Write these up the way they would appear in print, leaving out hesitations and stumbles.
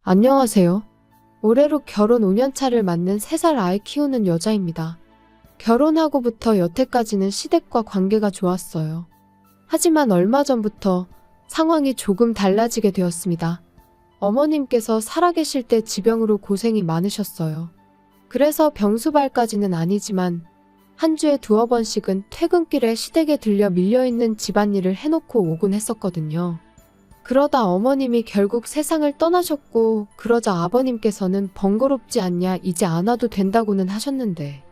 안녕하세요. 올해로 결혼 5년 차를 맞는 3살 아이 키우는 여자입니다. 결혼하고부터 여태까지는 시댁과 관계가 좋았어요. 하지만 얼마 전부터 상황이 조금 달라지게 되었습니다. 어머님께서 살아계실 때 지병으로 고생이 많으셨어요. 그래서 병수발까지는 아니지만 한 주에 두어 번씩은 퇴근길에 시댁에 들려 밀려있는 집안일을 해놓고 오곤 했었거든요. 그러다 어머님이 결국 세상을 떠나셨고, 그러자 아버님께서는 번거롭지 않냐, 이제 안 와도 된다고는 하셨는데,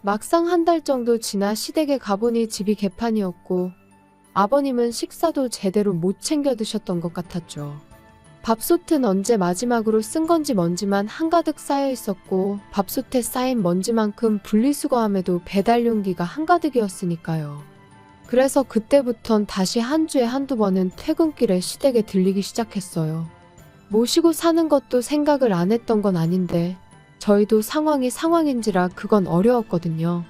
막상 한 달 정도 지나 시댁에 가보니 집이 개판이었고, 아버님은 식사도 제대로 못 챙겨 드셨던 것 같았죠. 밥솥은 언제 마지막으로 쓴 건지 먼지만 한가득 쌓여 있었고, 밥솥에 쌓인 먼지만큼 분리수거함에도 배달 용기가 한가득이었으니까요. 그래서 그때부턴 다시 한 주에 한두 번은 퇴근길에 시댁에 들리기 시작했어요. 모시고 사는 것도 생각을 안 했던 건 아닌데 저희도 상황이 상황인지라 그건 어려웠거든요.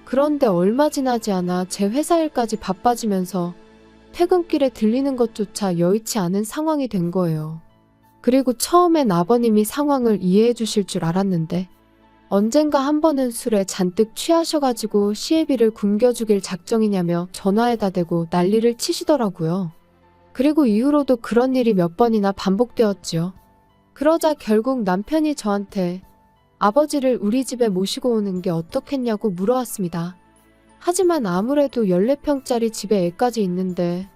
그런데 얼마 지나지 않아 제 회사 일까지 바빠지면서 퇴근길에 들리는 것조차 여의치 않은 상황이 된 거예요. 그리고 처음엔 아버님이 상황을 이해해 주실 줄 알았는데 언젠가 한 번은 술에 잔뜩 취하셔가지고 시애비를 굶겨주길 작정이냐며 전화에다 대고 난리를 치시더라고요. 그리고 이후로도 그런 일이 몇 번이나 반복되었지요. 그러자 결국 남편이 저한테 아버지를 우리 집에 모시고 오는 게 어떻겠냐고 물어왔습니다. 하지만 아무래도 14평짜리 집에 애까지 있는데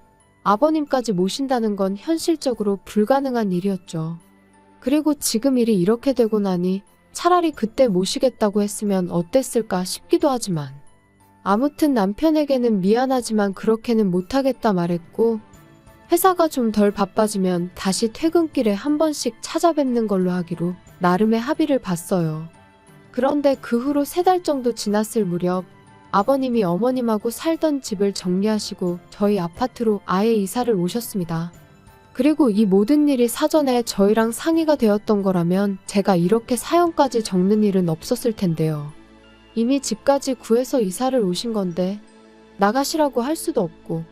아버님까지 모신다는 건 현실적으로 불가능한 일이었죠. 그리고 지금 일이 이렇게 되고 나니 차라리 그때 모시겠다고 했으면 어땠을까 싶기도 하지만 아무튼 남편에게는 미안하지만 그렇게는 못하겠다 말했고 회사가 좀 덜 바빠지면 다시 퇴근길에 한 번씩 찾아뵙는 걸로 하기로 나름의 합의를 봤어요. 그런데 그 후로 3달 정도 지났을 무렵 아버님이 어머님하고 살던 집을 정리하시고 저희 아파트로 아예 이사를 오셨습니다. 그리고 이 모든 일이 사전에 저희랑 상의가 되었던 거라면 제가 이렇게 사연까지 적는 일은 없었을 텐데요. 이미 집까지 구해서 이사를 오신 건데 나가시라고 할 수도 없고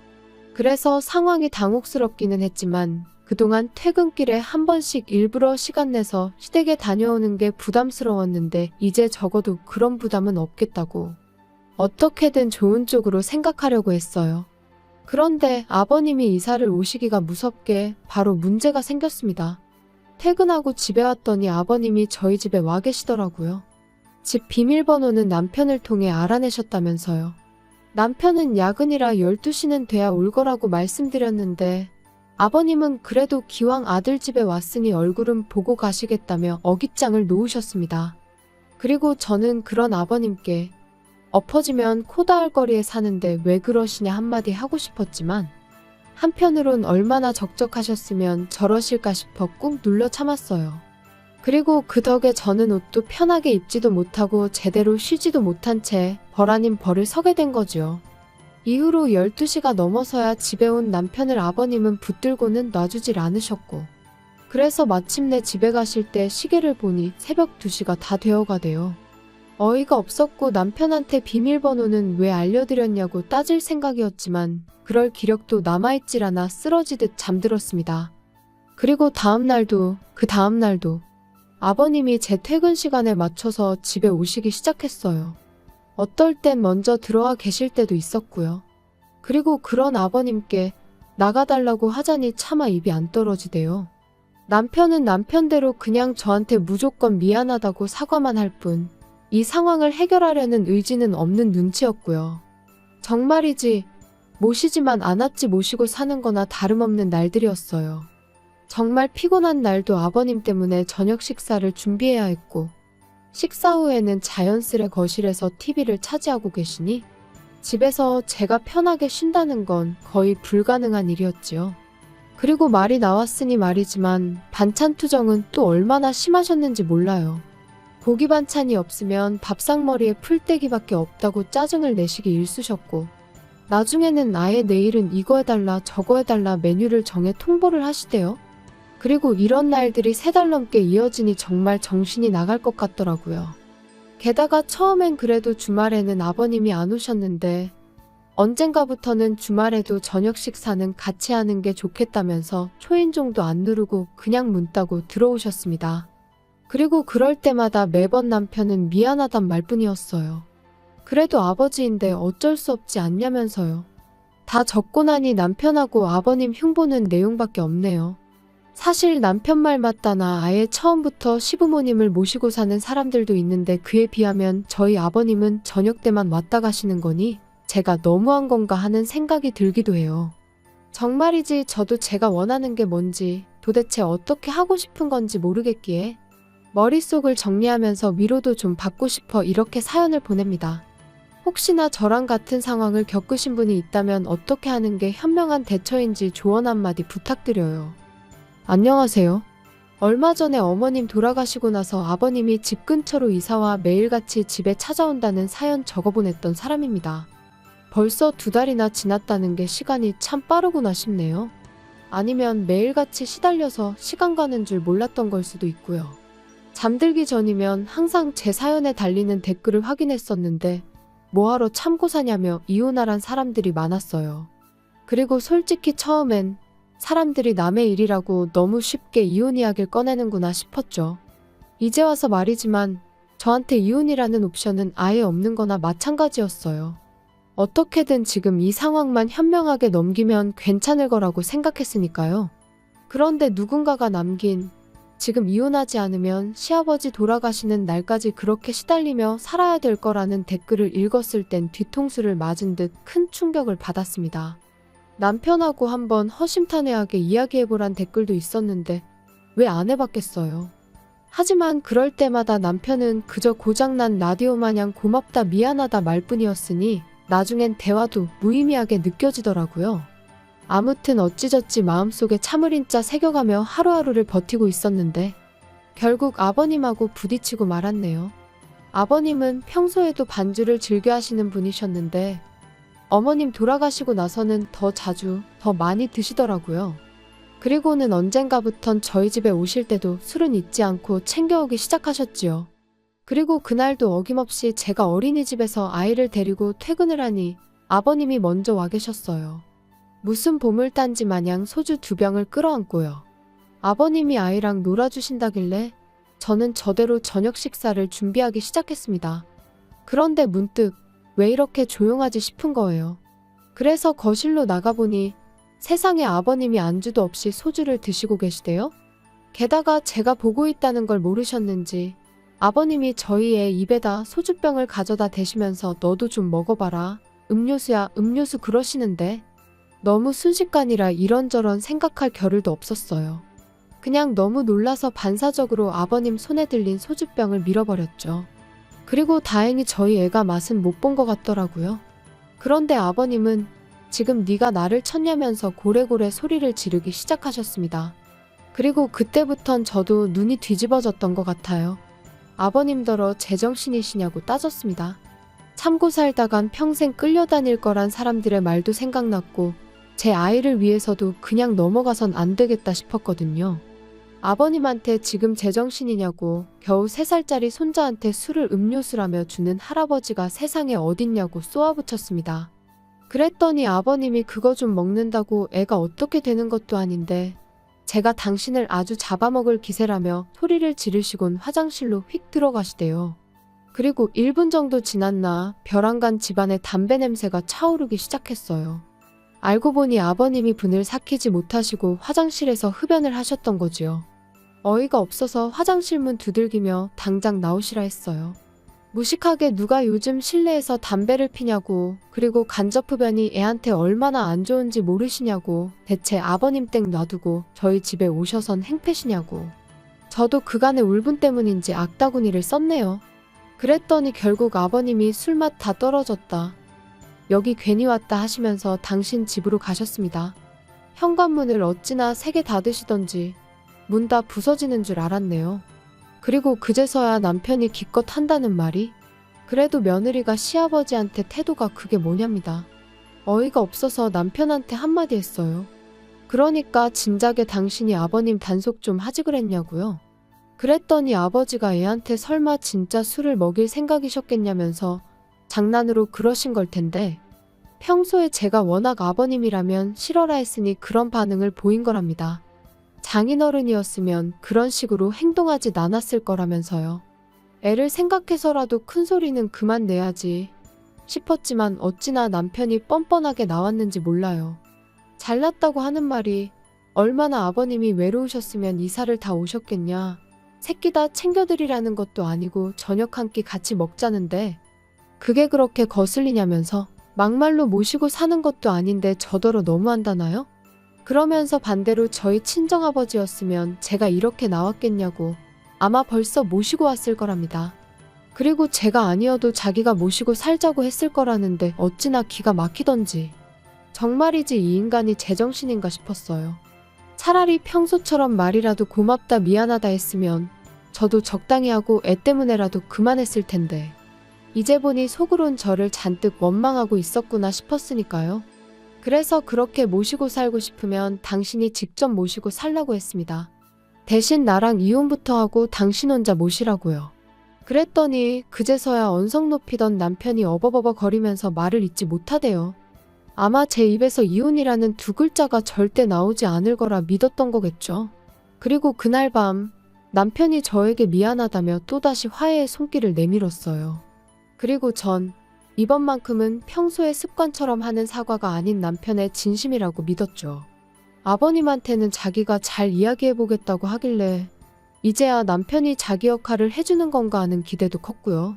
그래서 상황이 당혹스럽기는 했지만 그동안 퇴근길에 한 번씩 일부러 시간 내서 시댁에 다녀오는 게 부담스러웠는데 이제 적어도 그런 부담은 없겠다고 어떻게든 좋은 쪽으로 생각하려고 했어요. 그런데 아버님이 이사를 오시기가 무섭게 바로 문제가 생겼습니다. 퇴근하고 집에 왔더니 아버님이 저희 집에 와 계시더라고요. 집 비밀번호는 남편을 통해 알아내셨다면서요. 남편은 야근이라 12시는 돼야 올 거라고 말씀드렸는데 아버님은 그래도 기왕 아들 집에 왔으니 얼굴은 보고 가시겠다며 어깃장을 놓으셨습니다. 그리고 저는 그런 아버님께 엎어지면 코 닿을 거리에 사는데 왜 그러시냐 한마디 하고 싶었지만 한편으론 얼마나 적적하셨으면 저러실까 싶어 꾹 눌러 참았어요. 그리고 그 덕에 저는 옷도 편하게 입지도 못하고 제대로 쉬지도 못한 채 벌 아닌 벌을 서게 된 거죠. 이후로 12시가 넘어서야 집에 온 남편을 아버님은 붙들고는 놔주질 않으셨고 그래서 마침내 집에 가실 때 시계를 보니 새벽 2시가 다 되어가대요. 어이가 없었고 남편한테 비밀번호는 왜 알려드렸냐고 따질 생각이었지만 그럴 기력도 남아있질 않아 쓰러지듯 잠들었습니다. 그리고 그 다음날도 아버님이 제 퇴근 시간에 맞춰서 집에 오시기 시작했어요. 어떨 땐 먼저 들어와 계실 때도 있었고요. 그리고 그런 아버님께 나가달라고 하자니 차마 입이 안 떨어지대요. 남편은 남편대로 그냥 저한테 무조건 미안하다고 사과만 할 뿐 이 상황을 해결하려는 의지는 없는 눈치였고요. 정말이지 모시지만 않았지 모시고 사는 거나 다름없는 날들이었어요. 정말 피곤한 날도 아버님 때문에 저녁 식사를 준비해야 했고 식사 후에는 자연스레 거실에서 TV를 차지하고 계시니 집에서 제가 편하게 쉰다는 건 거의 불가능한 일이었지요. 그리고 말이 나왔으니 말이지만 반찬 투정은 또 얼마나 심하셨는지 몰라요. 고기 반찬이 없으면 밥상머리에 풀떼기밖에 없다고 짜증을 내시기 일쑤셨고 나중에는 아예 내일은 이거 해달라 저거 해달라 메뉴를 정해 통보를 하시대요. 그리고 이런 날들이 3달 넘게 이어지니 정말 정신이 나갈 것 같더라고요. 게다가 처음엔 그래도 주말에는 아버님이 안 오셨는데 언젠가부터는 주말에도 저녁 식사는 같이 하는 게 좋겠다면서 초인종도 안 누르고 그냥 문 따고 들어오셨습니다. 그리고 그럴 때마다 매번 남편은 미안하단 말뿐이었어요. 그래도 아버지인데 어쩔 수 없지 않냐면서요. 다 적고 나니 남편하고 아버님 흉보는 내용밖에 없네요. 사실 남편 말 맞다나 아예 처음부터 시부모님을 모시고 사는 사람들도 있는데 그에 비하면 저희 아버님은 저녁 때만 왔다 가시는 거니 제가 너무한 건가 하는 생각이 들기도 해요. 정말이지 저도 제가 원하는 게 뭔지 도대체 어떻게 하고 싶은 건지 모르겠기에 머릿속을 정리하면서 위로도 좀 받고 싶어 이렇게 사연을 보냅니다. 혹시나 저랑 같은 상황을 겪으신 분이 있다면 어떻게 하는 게 현명한 대처인지 조언 한마디 부탁드려요. 안녕하세요. 얼마 전에 어머님 돌아가시고 나서 아버님이 집 근처로 이사와 매일같이 집에 찾아온다는 사연 적어보냈던 사람입니다. 벌써 2달이나 지났다는 게 시간이 참 빠르구나 싶네요. 아니면 매일같이 시달려서 시간 가는 줄 몰랐던 걸 수도 있고요. 잠들기 전이면 항상 제 사연에 달리는 댓글을 확인했었는데 뭐하러 참고 사냐며 이혼하란 사람들이 많았어요. 그리고 솔직히 처음엔 사람들이 남의 일이라고 너무 쉽게 이혼 이야기를 꺼내는구나 싶었죠. 이제 와서 말이지만 저한테 이혼이라는 옵션은 아예 없는 거나 마찬가지였어요. 어떻게든 지금 이 상황만 현명하게 넘기면 괜찮을 거라고 생각했으니까요. 그런데 누군가가 남긴 지금 이혼하지 않으면 시아버지 돌아가시는 날까지 그렇게 시달리며 살아야 될 거라는 댓글을 읽었을 땐 뒤통수를 맞은 듯 큰 충격을 받았습니다. 남편하고 한번 허심탄회하게 이야기해보란 댓글도 있었는데 왜 안 해봤겠어요. 하지만 그럴 때마다 남편은 그저 고장난 라디오 마냥 고맙다 미안하다 말뿐이었으니 나중엔 대화도 무의미하게 느껴지더라고요. 아무튼 어찌저찌 마음속에 참을인자 새겨가며 하루하루를 버티고 있었는데 결국 아버님하고 부딪히고 말았네요. 아버님은 평소에도 반주를 즐겨 하시는 분이셨는데 어머님 돌아가시고 나서는 더 자주, 더 많이 드시더라고요. 그리고는 언젠가부턴 저희 집에 오실 때도 술은 잊지 않고 챙겨오기 시작하셨지요. 그리고 그날도 어김없이 제가 어린이집에서 아이를 데리고 퇴근을 하니 아버님이 먼저 와 계셨어요. 무슨 보물단지 마냥 소주 2병을 끌어안고요. 아버님이 아이랑 놀아주신다길래 저는 저대로 저녁 식사를 준비하기 시작했습니다. 그런데 문득 왜 이렇게 조용하지 싶은 거예요. 그래서 거실로 나가보니 세상에 아버님이 안주도 없이 소주를 드시고 계시대요. 게다가 제가 보고 있다는 걸 모르셨는지 아버님이 저희 애 입에다 소주병을 가져다 대시면서 너도 좀 먹어봐라. 음료수야 음료수 그러시는데 너무 순식간이라 이런저런 생각할 겨를도 없었어요. 그냥 너무 놀라서 반사적으로 아버님 손에 들린 소주병을 밀어버렸죠. 그리고 다행히 저희 애가 맛은 못 본 것 같더라고요. 그런데 아버님은 지금 네가 나를 쳤냐면서 고래고래 소리를 지르기 시작하셨습니다. 그리고 그때부턴 저도 눈이 뒤집어졌던 것 같아요. 아버님더러 제정신이시냐고 따졌습니다. 참고 살다간 평생 끌려다닐 거란 사람들의 말도 생각났고 제 아이를 위해서도 그냥 넘어가선 안 되겠다 싶었거든요. 아버님한테 지금 제정신이냐고 겨우 3살짜리 손자한테 술을 음료수라며 주는 할아버지가 세상에 어딨냐고 쏘아붙였습니다. 그랬더니 아버님이 그거 좀 먹는다고 애가 어떻게 되는 것도 아닌데 제가 당신을 아주 잡아먹을 기세라며 소리를 지르시곤 화장실로 휙 들어가시대요. 그리고 1분 정도 지났나 벼랑간 집안에 담배 냄새가 차오르기 시작했어요. 알고 보니 아버님이 분을 삭히지 못하시고 화장실에서 흡연을 하셨던 거지요. 어이가 없어서 화장실 문 두들기며 당장 나오시라 했어요. 무식하게 누가 요즘 실내에서 담배를 피냐고, 그리고 간접 흡연이 애한테 얼마나 안 좋은지 모르시냐고, 대체 아버님 땡 놔두고 저희 집에 오셔선 행패시냐고. 저도 그간의 울분 때문인지 악다구니를 썼네요. 그랬더니 결국 아버님이 술맛 다 떨어졌다. 여기 괜히 왔다 하시면서 당신 집으로 가셨습니다. 현관문을 어찌나 3개 닫으시던지 문 다 부서지는 줄 알았네요. 그리고 그제서야 남편이 기껏 한다는 말이 그래도 며느리가 시아버지한테 태도가 그게 뭐냐입니다. 어이가 없어서 남편한테 한마디 했어요. 그러니까 진작에 당신이 아버님 단속 좀 하지 그랬냐고요. 그랬더니 아버지가 애한테 설마 진짜 술을 먹일 생각이셨겠냐면서 장난으로 그러신 걸 텐데 평소에 제가 워낙 아버님이라면 싫어라 했으니 그런 반응을 보인 거랍니다. 장인어른이었으면 그런 식으로 행동하지 않았을 거라면서요. 애를 생각해서라도 큰 소리는 그만 내야지 싶었지만 어찌나 남편이 뻔뻔하게 나왔는지 몰라요. 잘났다고 하는 말이 얼마나 아버님이 외로우셨으면 이사를 다 오셨겠냐. 새끼 다 챙겨드리라는 것도 아니고 저녁 한 끼 같이 먹자는데 그게 그렇게 거슬리냐면서 막말로 모시고 사는 것도 아닌데 저더러 너무한다나요? 그러면서 반대로 저희 친정아버지였으면 제가 이렇게 나왔겠냐고 아마 벌써 모시고 왔을 거랍니다. 그리고 제가 아니어도 자기가 모시고 살자고 했을 거라는데 어찌나 기가 막히던지. 정말이지 이 인간이 제정신인가 싶었어요. 차라리 평소처럼 말이라도 고맙다 미안하다 했으면 저도 적당히 하고 애 때문에라도 그만했을 텐데. 이제 보니 속으론 저를 잔뜩 원망하고 있었구나 싶었으니까요. 그래서 그렇게 모시고 살고 싶으면 당신이 직접 모시고 살라고 했습니다. 대신 나랑 이혼부터 하고 당신 혼자 모시라고요. 그랬더니 그제서야 언성 높이던 남편이 어버버버 거리면서 말을 잇지 못하대요. 아마 제 입에서 이혼이라는 두 글자가 절대 나오지 않을 거라 믿었던 거겠죠. 그리고 그날 밤 남편이 저에게 미안하다며 또다시 화해의 손길을 내밀었어요. 그리고 전 이번만큼은 평소의 습관처럼 하는 사과가 아닌 남편의 진심이라고 믿었죠. 아버님한테는 자기가 잘 이야기해보겠다고 하길래 이제야 남편이 자기 역할을 해주는 건가 하는 기대도 컸고요.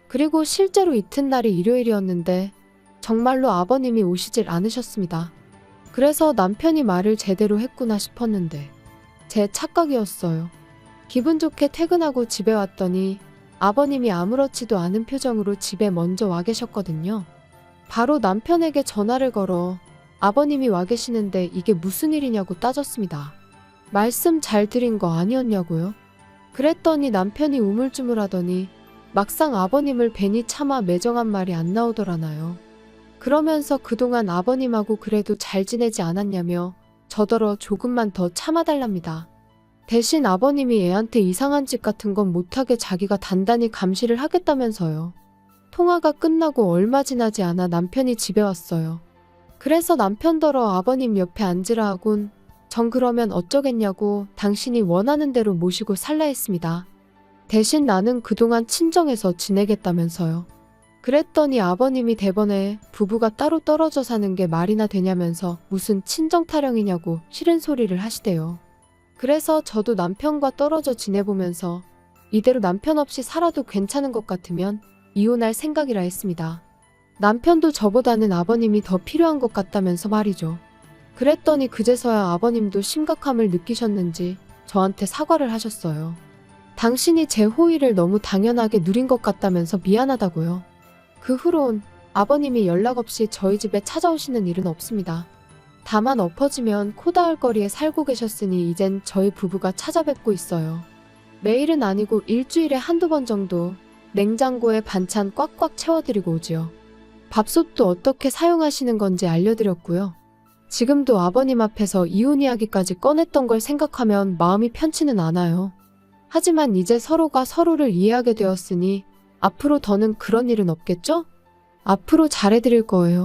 그리고 실제로 이튿날이 일요일이었는데 정말로 아버님이 오시질 않으셨습니다. 그래서 남편이 말을 제대로 했구나 싶었는데 제 착각이었어요. 기분 좋게 퇴근하고 집에 왔더니 아버님이 아무렇지도 않은 표정으로 집에 먼저 와 계셨거든요. 바로 남편에게 전화를 걸어 아버님이 와 계시는데 이게 무슨 일이냐고 따졌습니다. 말씀 잘 드린 거 아니었냐고요? 그랬더니 남편이 우물쭈물하더니 막상 아버님을 뵈니 차마 매정한 말이 안 나오더라나요. 그러면서 그동안 아버님하고 그래도 잘 지내지 않았냐며 저더러 조금만 더 참아달랍니다. 대신 아버님이 애한테 이상한 짓 같은 건 못하게 자기가 단단히 감시를 하겠다면서요. 통화가 끝나고 얼마 지나지 않아 남편이 집에 왔어요. 그래서 남편더러 아버님 옆에 앉으라 하곤 전 그러면 어쩌겠냐고 당신이 원하는 대로 모시고 살라 했습니다. 대신 나는 그동안 친정에서 지내겠다면서요. 그랬더니 아버님이 대번에 부부가 따로 떨어져 사는 게 말이나 되냐면서 무슨 친정 타령이냐고 싫은 소리를 하시대요. 그래서 저도 남편과 떨어져 지내보면서 이대로 남편 없이 살아도 괜찮은 것 같으면 이혼할 생각이라 했습니다. 남편도 저보다는 아버님이 더 필요한 것 같다면서 말이죠. 그랬더니 그제서야 아버님도 심각함을 느끼셨는지 저한테 사과를 하셨어요. 당신이 제 호의를 너무 당연하게 누린 것 같다면서 미안하다고요. 그 후론 아버님이 연락 없이 저희 집에 찾아오시는 일은 없습니다. 다만 엎어지면 코 닿을 거리에 살고 계셨으니 이젠 저희 부부가 찾아뵙고 있어요. 매일은 아니고 일주일에 한두 번 정도 냉장고에 반찬 꽉꽉 채워드리고 오지요. 밥솥도 어떻게 사용하시는 건지 알려드렸고요. 지금도 아버님 앞에서 이혼 이야기까지 꺼냈던 걸 생각하면 마음이 편치는 않아요. 하지만 이제 서로가 서로를 이해하게 되었으니 앞으로 더는 그런 일은 없겠죠? 앞으로 잘해드릴 거예요.